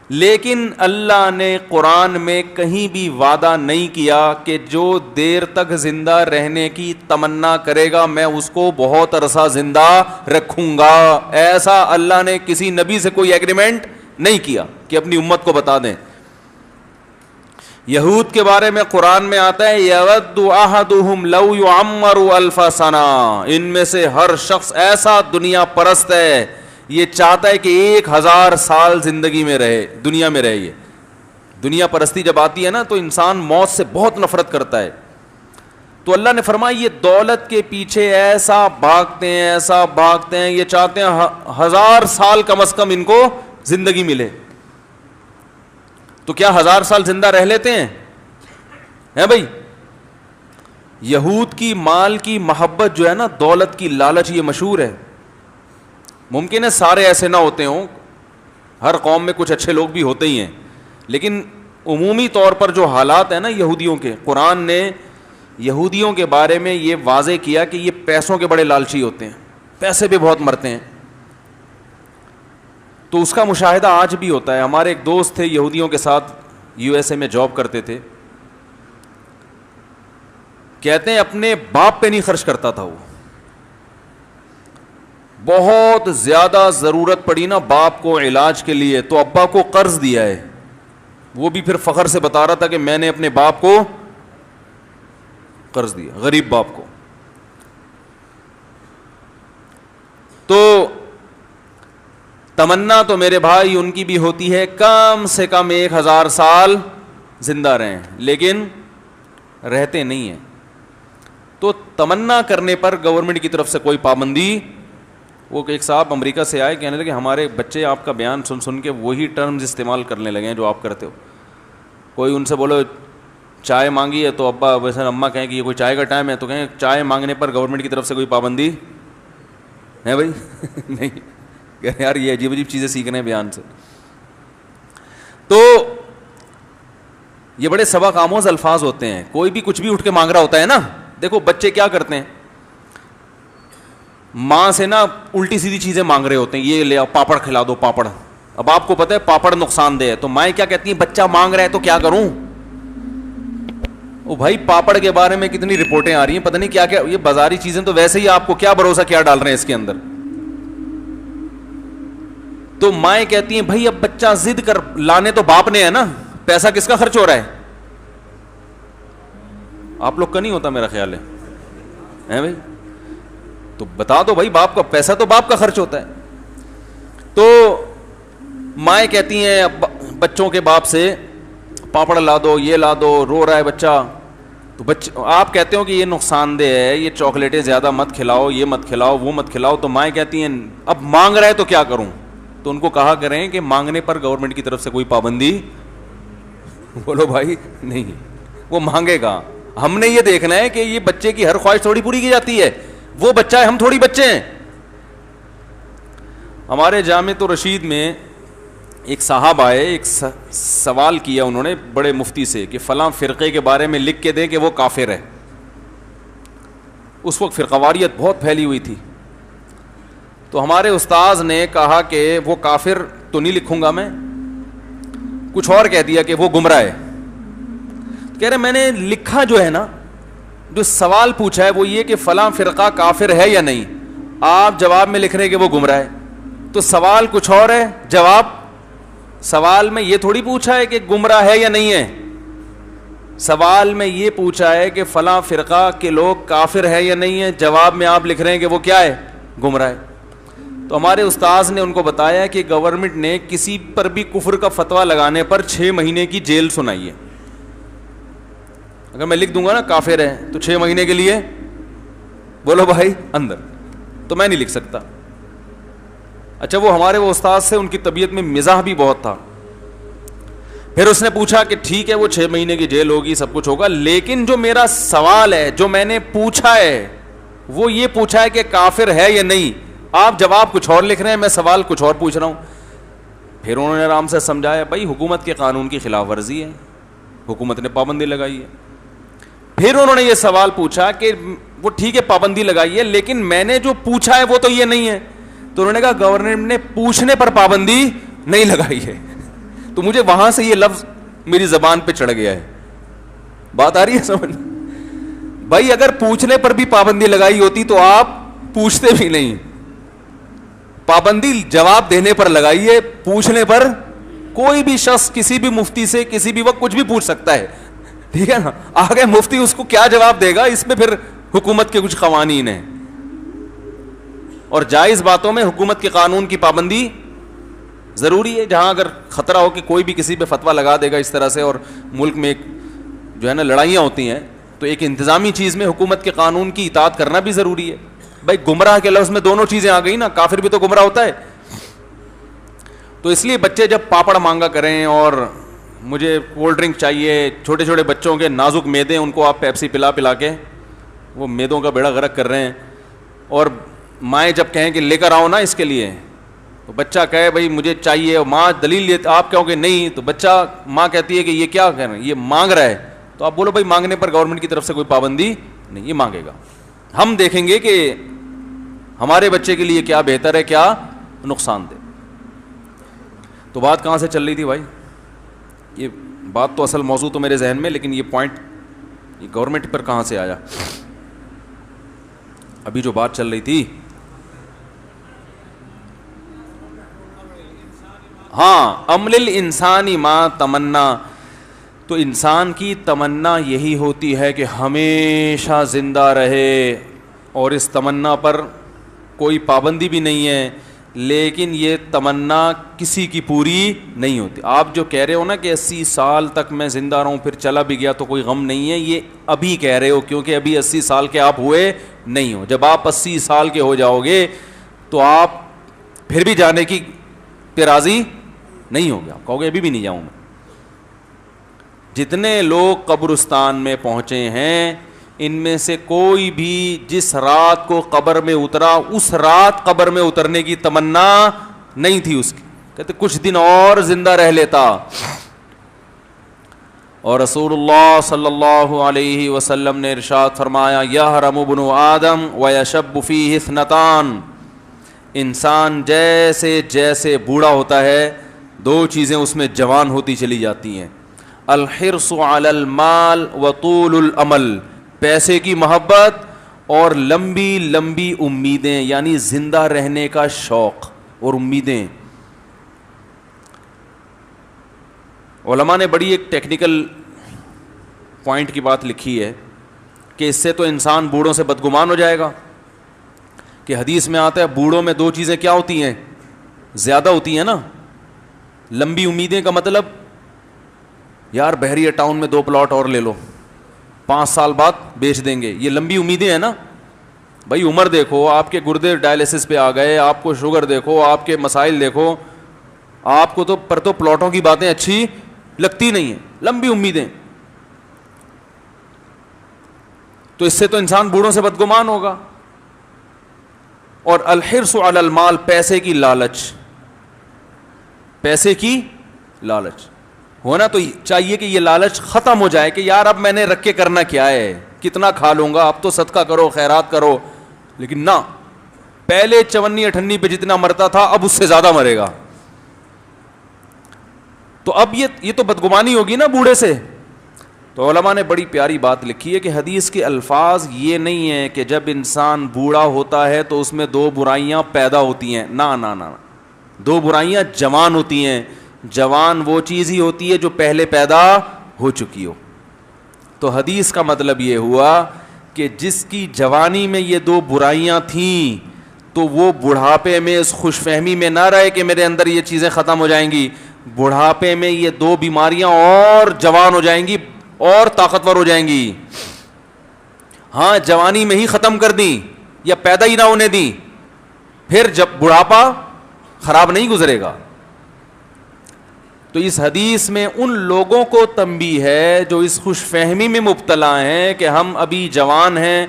لیکن اللہ نے قرآن میں کہیں بھی وعدہ نہیں کیا کہ جو دیر تک زندہ رہنے کی تمنا کرے گا میں اس کو بہت عرصہ زندہ رکھوں گا. ایسا اللہ نے کسی نبی سے کوئی ایگریمنٹ نہیں کیا کہ اپنی امت کو بتا دیں. یہود کے بارے میں قرآن میں آتا ہے یود احدہم لو یعمر الف سنہ, ان میں سے ہر شخص ایسا دنیا پرست ہے یہ چاہتا ہے کہ 1000 سال زندگی میں رہے, دنیا میں رہے. یہ دنیا پرستی جب آتی ہے نا تو انسان موت سے بہت نفرت کرتا ہے. تو اللہ نے فرمایا یہ دولت کے پیچھے ایسا بھاگتے ہیں, یہ چاہتے ہیں 1000 سال کم از کم ان کو زندگی ملے. تو کیا 1000 سال زندہ رہ لیتے ہیں بھائی؟ یہود کی مال کی محبت جو ہے نا, دولت کی لالچ, یہ مشہور ہے. ممکن ہے سارے ایسے نہ ہوتے ہوں, ہر قوم میں کچھ اچھے لوگ بھی ہوتے ہی ہیں, لیکن عمومی طور پر جو حالات ہیں نا یہودیوں کے, قرآن نے یہودیوں کے بارے میں یہ واضح کیا کہ یہ پیسوں کے بڑے لالچی ہوتے ہیں, پیسے پہ بہت مرتے ہیں. تو اس کا مشاہدہ آج بھی ہوتا ہے. ہمارے ایک دوست تھے یہودیوں کے ساتھ USA میں جاب کرتے تھے, کہتے ہیں اپنے باپ پہ نہیں خرچ کرتا تھا وہ. بہت زیادہ ضرورت پڑی نا باپ کو علاج کے لیے تو ابا کو قرض دیا ہے. وہ بھی پھر فخر سے بتا رہا تھا کہ میں نے اپنے باپ کو قرض دیا, غریب باپ کو. تو تمنا تو میرے بھائی ان کی بھی ہوتی ہے کم سے کم 1000 سال زندہ رہیں, لیکن رہتے نہیں ہیں. تو تمنا کرنے پر گورنمنٹ کی طرف سے کوئی پابندی. وہ ایک صاحب امریکہ سے آئے, کہنے لگے ہمارے بچے آپ کا بیان سن کے وہی ٹرمز استعمال کرنے لگے ہیں جو آپ کرتے ہو. کوئی ان سے بولو چائے مانگی ہے تو ابا ویسے اماں کہیں کہ یہ کوئی چائے کا ٹائم ہے, تو کہیں چائے مانگنے پر گورنمنٹ کی طرف سے کوئی پابندی ہے بھائی؟ نہیں. یار یہ عجیب چیزیں سیکھ رہے ہیں بیان سے. تو یہ بڑے سبق آموز الفاظ ہوتے ہیں. کوئی بھی کچھ بھی اٹھ کے مانگ رہا ہوتا ہے نا, دیکھو بچے کیا کرتے ہیں, ماں سے نا الٹی سیدھی چیزیں مانگ رہے ہوتے ہیں, یہ لے پاپڑ کھلا دو پاپڑ. اب آپ کو پتہ ہے پاپڑ نقصان دہ ہے, تو مائیں کیا کہتی ہیں بچہ مانگ رہا ہے تو کیا کروں. او بھائی پاپڑ کے بارے میں کتنی رپورٹیں آ رہی ہیں, پتہ نہیں کیا کیا, یہ بازاری چیزیں تو ویسے ہی آپ کو کیا بھروسہ کیا ڈال رہے ہیں اس کے اندر. تو مائیں کہتی ہیں بھائی اب بچہ ضد کر لانے تو باپ نے ہے نا, پیسہ کس کا خرچ ہو رہا ہے؟ آپ لوگ کا نہیں ہوتا میرا خیال ہے بھائی. تو بتا دو بھائی باپ کا پیسہ تو باپ کا خرچ ہوتا ہے. تو مائیں کہتی ہیں بچوں کے باپ سے پاپڑ لا دو, یہ لا دو, رو رہا ہے بچہ. تو آپ کہتے ہو کہ یہ نقصان دہ ہے, یہ چاکلیٹیں زیادہ مت کھلاؤ, یہ مت کھلاؤ, وہ مت کھلاؤ. تو مائیں کہتی ہیں اب مانگ رہا ہے تو کیا کروں. تو ان کو کہا کریں کہ مانگنے پر گورنمنٹ کی طرف سے کوئی پابندی. بولو بھائی نہیں, وہ مانگے گا. ہم نے یہ دیکھنا ہے کہ یہ بچے کی ہر خواہش تھوڑی پوری کی جاتی ہے. وہ بچہ ہے, ہم تھوڑی بچے ہیں. ہمارے جامعۃ الرشید میں ایک صاحب آئے, ایک سوال کیا انہوں نے بڑے مفتی سے کہ فلاں فرقے کے بارے میں لکھ کے دیں کہ وہ کافر ہے. اس وقت فرقواریت بہت پھیلی ہوئی تھی. تو ہمارے استاذ نے کہا کہ وہ کافر تو نہیں لکھوں گا میں, کچھ اور کہہ دیا کہ وہ گمراہ ہے. کہہ رہے میں نے لکھا جو ہے نا, جو سوال پوچھا ہے وہ یہ کہ فلاں فرقہ کافر ہے یا نہیں, آپ جواب میں لکھ رہے کہ وہ گمراہ ہے. تو سوال کچھ اور ہے, جواب سوال میں یہ تھوڑی پوچھا ہے کہ گمراہ ہے یا نہیں ہے, سوال میں یہ پوچھا ہے کہ فلاں فرقہ کے لوگ کافر ہے یا نہیں ہے, جواب میں آپ لکھ رہے ہیں کہ وہ کیا ہے, گمراہ ہے. تو ہمارے استاذ نے ان کو بتایا کہ گورنمنٹ نے کسی پر بھی کفر کا فتویٰ لگانے پر 6 مہینے کی جیل سنائی ہے. اگر میں لکھ دوں گا نا کافر ہے تو 6 مہینے کے لیے بولو بھائی اندر, تو میں نہیں لکھ سکتا. اچھا وہ ہمارے وہ استاذ سے ان کی طبیعت میں مزاح بھی بہت تھا. پھر اس نے پوچھا کہ ٹھیک ہے وہ 6 مہینے کی جیل ہوگی, سب کچھ ہوگا, لیکن جو میرا سوال ہے, جو میں نے پوچھا ہے, وہ یہ پوچھا ہے کہ کافر ہے یا نہیں. آپ جواب کچھ اور لکھ رہے ہیں, میں سوال کچھ اور پوچھ رہا ہوں. پھر انہوں نے آرام سے سمجھایا بھائی حکومت کے قانون کی خلاف ورزی ہے, حکومت نے پابندی لگائی ہے. پھر انہوں نے یہ سوال پوچھا کہ وہ ٹھیک ہے پابندی لگائی ہے, لیکن میں نے جو پوچھا ہے وہ تو یہ نہیں ہے. تو انہوں نے کہا گورنمنٹ نے پوچھنے پر پابندی نہیں لگائی ہے. تو مجھے وہاں سے یہ لفظ میری زبان پہ چڑھ گیا ہے. بات آ رہی ہے سمجھ بھائی, اگر پوچھنے پر بھی پابندی لگائی ہوتی تو آپ پوچھتے بھی نہیں. پابندی جواب دینے پر لگائی ہے, پوچھنے پر کوئی بھی شخص کسی بھی مفتی سے کسی بھی وقت کچھ بھی پوچھ سکتا ہے, ٹھیک ہے نا. آگے مفتی اس کو کیا جواب دے گا, اس میں پھر حکومت کے کچھ قوانین ہیں, اور جائز باتوں میں حکومت کے قانون کی پابندی ضروری ہے. جہاں اگر خطرہ ہو کہ کوئی بھی کسی پہ فتویٰ لگا دے گا اس طرح سے, اور ملک میں ایک جو ہے نا لڑائیاں ہوتی ہیں, تو ایک انتظامی چیز میں حکومت کے قانون کی اطاعت کرنا بھی ضروری ہے. بھائی گمراہ کے لفظ میں دونوں چیزیں آ گئی نا, کافر بھی تو گمراہ ہوتا ہے. تو اس لیے بچے جب پاپڑ مانگا کریں اور مجھے کولڈ ڈرنک چاہیے, چھوٹے چھوٹے بچوں کے نازک میدے, ان کو آپ پیپسی پلا پلا کے وہ میدوں کا بیڑا غرق کر رہے ہیں. اور مائیں جب کہیں کہ لے کر آؤ نا اس کے لیے, تو بچہ کہے بھائی مجھے چاہیے, اور ماں دلیل آپ کہو کہ نہیں, تو بچہ ماں کہتی ہے کہ یہ کیا کہہ رہے ہیں, یہ مانگ رہا ہے. تو آپ بولو بھائی مانگنے پر گورنمنٹ کی طرف سے کوئی پابندی نہیں, یہ مانگے گا. ہم دیکھیں گے کہ ہمارے بچے کے لیے کیا بہتر ہے, کیا نقصان دہ. تو بات کہاں سے چل رہی تھی بھائی, یہ بات تو اصل موضوع تو میرے ذہن میں, لیکن یہ پوائنٹ یہ گورنمنٹ پر کہاں سے آیا. ابھی جو بات چل رہی تھی, ہاں, عمل الانسان ما تمنا, تو انسان کی تمنا یہی ہوتی ہے کہ ہمیشہ زندہ رہے, اور اس تمنا پر کوئی پابندی بھی نہیں ہے, لیکن یہ تمنا کسی کی پوری نہیں ہوتی. آپ جو کہہ رہے ہو نا کہ 80 سال تک میں زندہ رہوں پھر چلا بھی گیا تو کوئی غم نہیں ہے, یہ ابھی کہہ رہے ہو, کیونکہ ابھی 80 سال کے آپ ہوئے نہیں ہو. جب آپ 80 سال کے ہو جاؤ گے تو آپ پھر بھی جانے کی پہ راضی نہیں ہوگے, آپ کہو گے ابھی بھی نہیں جاؤں میں. جتنے لوگ قبرستان میں پہنچے ہیں, ان میں سے کوئی بھی جس رات کو قبر میں اترا اس رات قبر میں اترنے کی تمنا نہیں تھی اس کی, کہتے کچھ دن اور زندہ رہ لیتا. اور رسول اللہ صلی اللہ علیہ وسلم نے ارشاد فرمایا, یحرم ابن آدم ویشب فیہ اثنتان, انسان جیسے جیسے بوڑھا ہوتا ہے دو چیزیں اس میں جوان ہوتی چلی جاتی ہیں, الحرص علی المال وطول الامل, پیسے کی محبت اور لمبی لمبی امیدیں, یعنی زندہ رہنے کا شوق اور امیدیں. علماء نے بڑی ایک ٹیکنیکل پوائنٹ کی بات لکھی ہے کہ اس سے تو انسان بوڑھوں سے بدگمان ہو جائے گا, کہ حدیث میں آتا ہے بوڑھوں میں 2 چیزیں کیا ہوتی ہیں, زیادہ ہوتی ہیں نا. لمبی امیدیں کا مطلب یار بحریہ ٹاؤن میں 2 پلاٹ اور لے لو, 5 سال بعد بیچ دیں گے, یہ لمبی امیدیں ہیں نا. بھائی عمر دیکھو, آپ کے گردے ڈائلسس پہ آ گئے, آپ کو شوگر دیکھو, آپ کے مسائل دیکھو, آپ کو تو پلاٹوں کی باتیں اچھی لگتی نہیں ہیں, لمبی امیدیں. تو اس سے تو انسان بوڑھوں سے بدگمان ہوگا. اور الحرص علی المال, پیسے کی لالچ, پیسے کی لالچ ہونا تو چاہیے کہ یہ لالچ ختم ہو جائے کہ یار اب میں نے رکھ کے کرنا کیا ہے, کتنا کھا لوں گا, اب تو صدقہ کرو, خیرات کرو. لیکن نہ, پہلے 54-58 پہ جتنا مرتا تھا اب اس سے زیادہ مرے گا. تو اب یہ تو بدگمانی ہوگی نا بوڑھے سے. تو علماء نے بڑی پیاری بات لکھی ہے کہ حدیث کے الفاظ یہ نہیں ہے کہ جب انسان بوڑھا ہوتا ہے تو اس میں 2 برائیاں پیدا ہوتی ہیں. نہ نہ نہ, 2 برائیاں جوان ہوتی ہیں. جوان وہ چیز ہی ہوتی ہے جو پہلے پیدا ہو چکی ہو. تو حدیث کا مطلب یہ ہوا کہ جس کی جوانی میں یہ 2 برائیاں تھیں تو وہ بڑھاپے میں اس خوش فہمی میں نہ رہے کہ میرے اندر یہ چیزیں ختم ہو جائیں گی. بڑھاپے میں یہ 2 بیماریاں اور جوان ہو جائیں گی اور طاقتور ہو جائیں گی. ہاں, جوانی میں ہی ختم کر دیں یا پیدا ہی نہ ہونے دیں, پھر جب بڑھاپا خراب نہیں گزرے گا. تو اس حدیث میں ان لوگوں کو تنبیہ ہے جو اس خوش فہمی میں مبتلا ہیں کہ ہم ابھی جوان ہیں,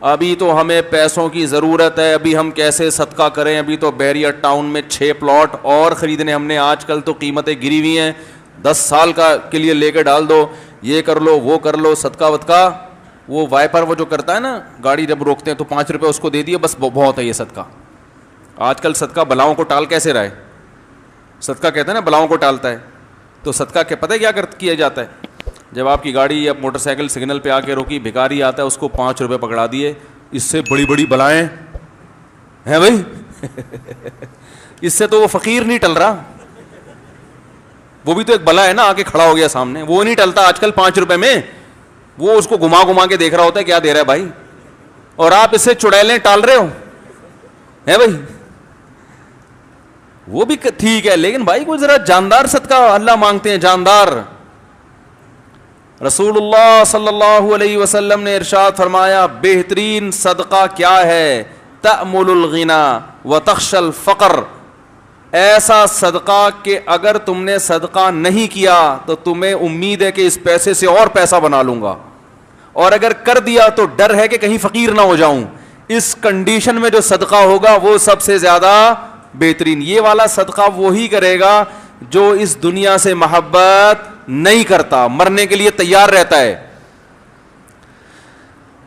ابھی تو ہمیں پیسوں کی ضرورت ہے, ابھی ہم کیسے صدقہ کریں, ابھی تو بیریا ٹاؤن میں 6 پلاٹ اور خریدنے ہم نے, آج کل تو قیمتیں گری ہوئی ہیں, 10 سال کے لیے لے کے ڈال دو, یہ کر لو وہ کر لو, صدقہ ودقہ. وہ وائپر وہ جو کرتا ہے نا, گاڑی جب روکتے ہیں تو 5 روپے اس کو دے دیے, بس بہت ہے یہ صدقہ. آج کل صدقہ بلاؤں کو ٹال کیسے رہا ہے, صدقہ کہتے ہیں نا بلاؤں کو ٹالتا ہے. تو صدقہ کے پتہ کیا کیا جاتا ہے, جب آپ کی گاڑی یا موٹر سائیکل سگنل پہ آ کے روکی, بھکاری آتا ہے اس کو 5 روپے پکڑا دیے, اس سے بڑی بڑی بلائیں ہیں بھائی. اس سے تو وہ فقیر نہیں ٹل رہا, وہ بھی تو ایک بلا ہے نا, آ کے کھڑا ہو گیا سامنے, وہ نہیں ٹلتا آج کل 5 روپے میں. وہ اس کو گھما گھما کے دیکھ رہا ہوتا ہے کیا دے رہا ہے بھائی, اور آپ اس سے چڑیلیں ٹال رہے ہو ہیں بھائی. وہ بھی ٹھیک ہے, لیکن بھائی کوئی ذرا جاندار صدقہ اللہ مانگتے ہیں, جاندار. رسول اللہ صلی اللہ علیہ وسلم نے ارشاد فرمایا, بہترین صدقہ کیا ہے, تأمل الغنى وتخشى الفقر. ایسا صدقہ کہ اگر تم نے صدقہ نہیں کیا تو تمہیں امید ہے کہ اس پیسے سے اور پیسہ بنا لوں گا, اور اگر کر دیا تو ڈر ہے کہ کہیں فقیر نہ ہو جاؤں. اس کنڈیشن میں جو صدقہ ہوگا وہ سب سے زیادہ بہترین. یہ والا صدقہ وہی کرے گا جو اس دنیا سے محبت نہیں کرتا, مرنے کے لیے تیار رہتا ہے.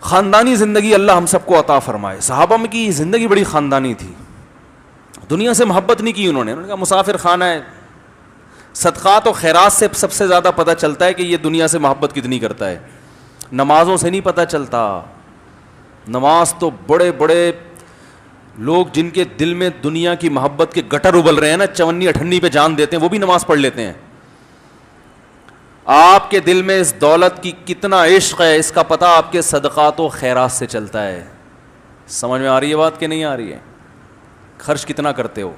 خاندانی زندگی اللہ ہم سب کو عطا فرمائے. صحابہ میں کی زندگی بڑی خاندانی تھی, دنیا سے محبت نہیں کی انہوں نے کہا مسافر خانہ ہے. صدقات و خیرات سے سب سے زیادہ پتہ چلتا ہے کہ یہ دنیا سے محبت کتنی کرتا ہے. نمازوں سے نہیں پتہ چلتا. نماز تو بڑے بڑے لوگ جن کے دل میں دنیا کی محبت کے گٹر ابل رہے ہیں نا, 54-58 پہ جان دیتے ہیں, وہ بھی نماز پڑھ لیتے ہیں. آپ کے دل میں اس دولت کی کتنا عشق ہے اس کا پتہ آپ کے صدقات و خیرات سے چلتا ہے. سمجھ میں آ رہی ہے بات کہ نہیں آ رہی ہے؟ خرچ کتنا کرتے ہو,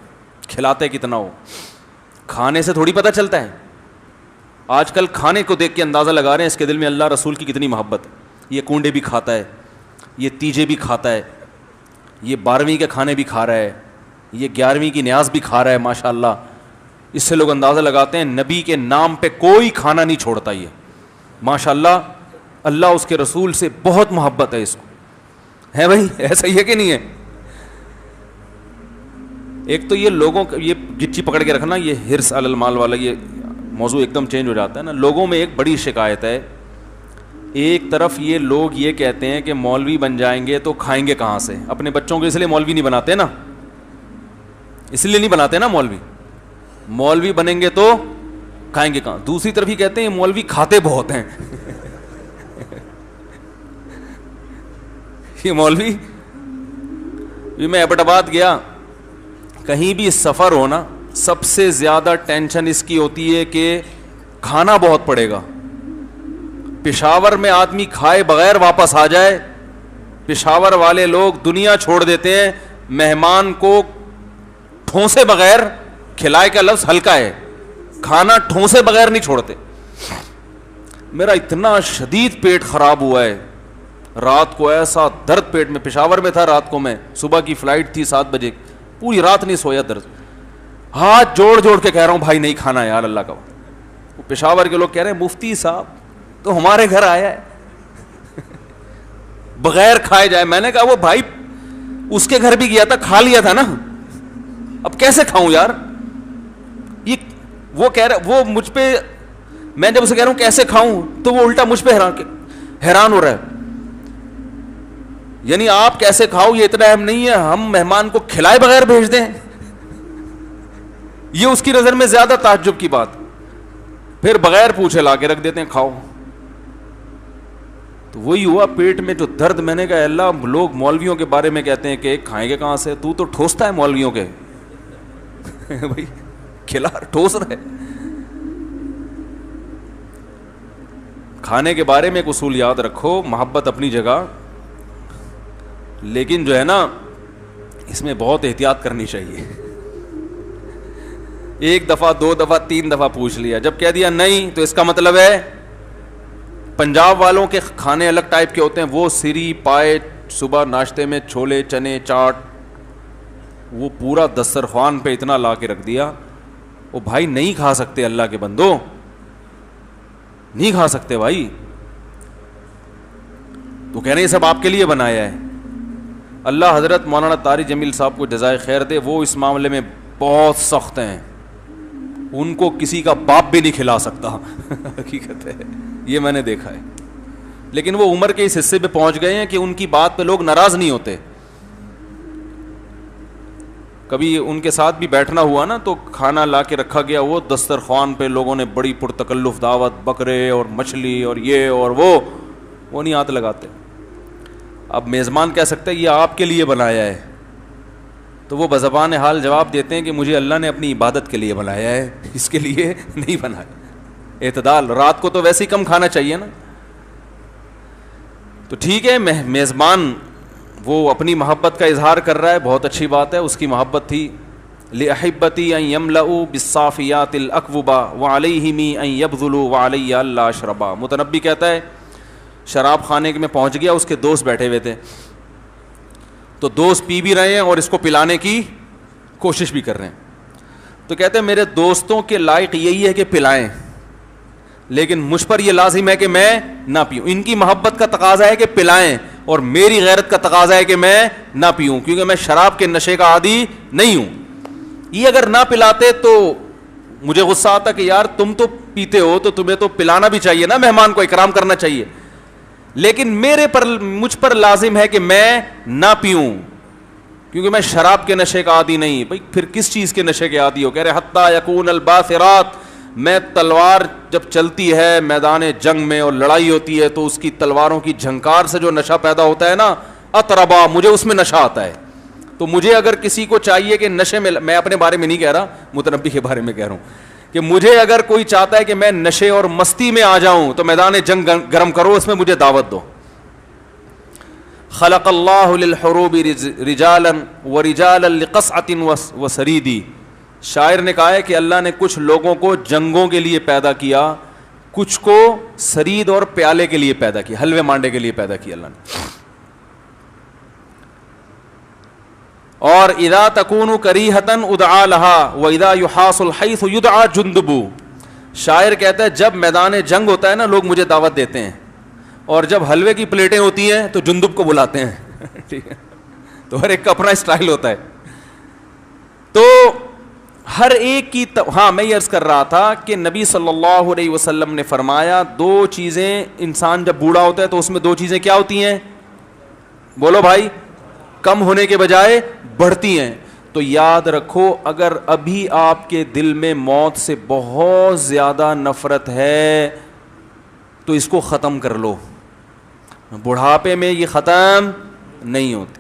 کھلاتے کتنا ہو, کھانے سے تھوڑی پتہ چلتا ہے. آج کل کھانے کو دیکھ کے اندازہ لگا رہے ہیں اس کے دل میں اللہ رسول کی کتنی محبت. یہ کونڈے بھی کھاتا ہے, یہ تیجے بھی کھاتا ہے, یہ 12ویں کے کھانے بھی کھا رہا ہے, یہ 11ویں کی نیاز بھی کھا رہا ہے. ماشاء اللہ, اس سے لوگ اندازہ لگاتے ہیں نبی کے نام پہ کوئی کھانا نہیں چھوڑتا. یہ ماشاء اللہ, اللہ اس کے رسول سے بہت محبت ہے اس کو. ہے بھائی, ایسا ہی ہے کہ نہیں ہے؟ ایک تو یہ لوگوں کا یہ گچی پکڑ کے رکھنا, یہ حرص علی المال والا یہ موضوع ایک دم چینج ہو جاتا ہے نا. لوگوں میں ایک بڑی شکایت ہے, ایک طرف یہ لوگ یہ کہتے ہیں کہ مولوی بن جائیں گے تو کھائیں گے کہاں سے. اپنے بچوں کو اس لیے مولوی نہیں بناتے نا, اس لیے نہیں بناتے نا مولوی بنیں گے تو کھائیں گے کہاں. دوسری طرف ہی کہتے ہیں مولوی کھاتے بہت ہیں. یہ مولوی, میں ایبٹ آباد گیا, کہیں بھی سفر ہونا سب سے زیادہ ٹینشن اس کی ہوتی ہے کہ کھانا بہت پڑے گا. پشاور میں آدمی کھائے بغیر واپس آ جائے. پشاور والے لوگ دنیا چھوڑ دیتے ہیں, مہمان کو ٹھونسے بغیر, کھلائے کا لفظ ہلکا ہے, کھانا ٹھونسے بغیر نہیں چھوڑتے. میرا اتنا شدید پیٹ خراب ہوا ہے, رات کو ایسا درد پیٹ میں, پشاور میں تھا رات کو, میں صبح کی فلائٹ تھی 7 بجے, پوری رات نہیں سویا, درد, ہاتھ جوڑ کے کہہ رہا ہوں بھائی نہیں کھانا یار اللہ کا. وہ پشاور کے لوگ کہہ رہے ہیں مفتی صاحب تو ہمارے گھر آیا ہے بغیر کھائے جائے. میں نے کہا وہ بھائی اس کے گھر بھی گیا تھا, کھا لیا تھا نا, اب کیسے کھاؤں یار. وہ کہہ رہا, وہ مجھ پہ, میں جب اسے کہہ رہا ہوں کیسے کھاؤں, تو وہ الٹا مجھ پہ حیران ہو رہا ہے. یعنی آپ کیسے کھاؤ یہ اتنا اہم نہیں ہے, ہم مہمان کو کھلائے بغیر بھیج دیں, یہ اس کی نظر میں زیادہ تعجب کی بات. پھر بغیر پوچھے لا کے رکھ دیتے ہیں, کھاؤ. تو وہی ہوا پیٹ میں جو درد. میں نے کہا اللہ, لوگ مولویوں کے بارے میں کہتے ہیں کہ کھائیں گے کہاں سے, تو ٹھوستا ہے مولویوں کے بھائی, کھلا ٹھوس رہے. کھانے کے بارے میں ایک اصول یاد رکھو, محبت اپنی جگہ, لیکن جو ہے نا اس میں بہت احتیاط کرنی چاہیے. ایک دفعہ, دو دفعہ, تین دفعہ پوچھ لیا, جب کہہ دیا نہیں تو اس کا مطلب ہے پنجاب والوں کے کھانے الگ ٹائپ کے ہوتے ہیں, وہ سری پائے صبح ناشتے میں چھولے چنے چاٹ, وہ پورا دسترخوان پہ اتنا لا کے رکھ دیا. وہ بھائی نہیں کھا سکتے, اللہ کے بندو نہیں کھا سکتے بھائی. تو کہہ رہے ہیں سب آپ کے لیے بنایا ہے. اللہ حضرت مولانا طارق جمیل صاحب کو جزائے خیر دے, وہ اس معاملے میں بہت سخت ہیں, ان کو کسی کا باپ بھی نہیں کھلا سکتا. حقیقت ہے, یہ میں نے دیکھا ہے. لیکن وہ عمر کے اس حصے پہ پہنچ گئے ہیں کہ ان کی بات پہ لوگ ناراض نہیں ہوتے. کبھی ان کے ساتھ بھی بیٹھنا ہوا نا, تو کھانا لا کے رکھا گیا, وہ دسترخوان پہ لوگوں نے بڑی پرتکلف دعوت, بکرے اور مچھلی اور یہ اور وہ نہیں ہاتھ لگاتے. اب میزبان کہہ سکتا ہے یہ آپ کے لیے بنایا ہے, تو وہ بزبان حال جواب دیتے ہیں کہ مجھے اللہ نے اپنی عبادت کے لیے بنایا ہے, اس کے لیے نہیں بنایا. اعتدال, رات کو تو ویسے ہی کم کھانا چاہیے نا. تو ٹھیک ہے, میزبان وہ اپنی محبت کا اظہار کر رہا ہے, بہت اچھی بات ہے, اس کی محبت تھی. لِأَحِبَّتِي أَن يَمْلَؤُوا بِالصَّافِيَاتِ الْأَكْوَبَ وَعَلَيْهِمِ أَن يَبْذُلُوا وَعَلَيَّ أَلَّا أَشْرَبَا. متنبی کہتا ہے شراب خانے میں پہنچ گیا, اس کے دوست بیٹھے ہوئے تھے, تو دوست پی بھی رہے ہیں اور اس کو پلانے کی کوشش بھی کر رہے ہیں. تو کہتے ہیں میرے دوستوں کے لائق یہی ہے کہ پلائیں, لیکن مجھ پر یہ لازم ہے کہ میں نہ پیوں. ان کی محبت کا تقاضا ہے کہ پلائیں, اور میری غیرت کا تقاضا ہے کہ میں نہ پیوں, کیونکہ میں شراب کے نشے کا عادی نہیں ہوں. یہ اگر نہ پلاتے تو مجھے غصہ آتا کہ یار تم تو پیتے ہو تو تمہیں تو پلانا بھی چاہیے نا, مہمان کو اکرام کرنا چاہیے. لیکن مجھ پر لازم ہے کہ میں نہ پیوں, کیونکہ میں شراب کے نشے کا عادی نہیں. بھائی پھر کس چیز کے نشے کے عادی ہو؟ کہہ رہے حتی یکون الباثرات, میں تلوار جب چلتی ہے میدان جنگ میں اور لڑائی ہوتی ہے تو اس کی تلواروں کی جھنکار سے جو نشہ پیدا ہوتا ہے نا, اطربا, مجھے اس میں نشہ آتا ہے. تو مجھے اگر کسی کو چاہیے کہ نشے میں اپنے بارے میں نہیں کہہ رہا, متنبی کے بارے میں کہہ رہا ہوں, کہ مجھے اگر کوئی چاہتا ہے کہ میں نشے اور مستی میں آ جاؤں تو میدان جنگ گرم کرو, اس میں مجھے دعوت دو. خلق اللہ للحروب رجالا ورجالا لقصعة وسرید. شاعر نے کہا ہے کہ اللہ نے کچھ لوگوں کو جنگوں کے لیے پیدا کیا, کچھ کو سرید اور پیالے کے لیے پیدا کیا, حلوے مانڈے کے لیے پیدا کیا اللہ نے. اور اذا تکون کریہتا ادعا لها واذا یحاص الحیث یدعا جندب. شاعر کہتا ہے جب میدان جنگ ہوتا ہے نا لوگ مجھے دعوت دیتے ہیں, اور جب حلوے کی پلیٹیں ہوتی ہیں تو جندب کو بلاتے ہیں. ٹھیک ہے, تو ہر ایک کا اپنا اسٹائل ہوتا ہے. تو ہر ایک کی ہاں میں یہ عرض کر رہا تھا کہ نبی صلی اللہ علیہ وسلم نے فرمایا دو چیزیں, انسان جب بوڑھا ہوتا ہے تو اس میں دو چیزیں کیا ہوتی ہیں, بولو بھائی, کم ہونے کے بجائے بڑھتی ہیں. تو یاد رکھو اگر ابھی آپ کے دل میں موت سے بہت زیادہ نفرت ہے تو اس کو ختم کر لو, بڑھاپے میں یہ ختم نہیں ہوتی.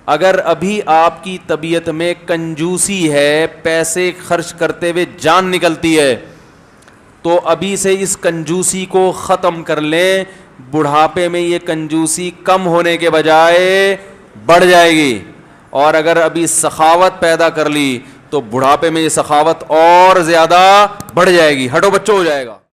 اگر ابھی آپ کی طبیعت میں کنجوسی ہے, پیسے خرچ کرتے ہوئے جان نکلتی ہے, تو ابھی سے اس کنجوسی کو ختم کر لیں. بڑھاپے میں یہ کنجوسی کم ہونے کے بجائے بڑھ جائے گی. اور اگر ابھی سخاوت پیدا کر لی تو بڑھاپے میں یہ سخاوت اور زیادہ بڑھ جائے گی, ہٹو بچوں ہو جائے گا.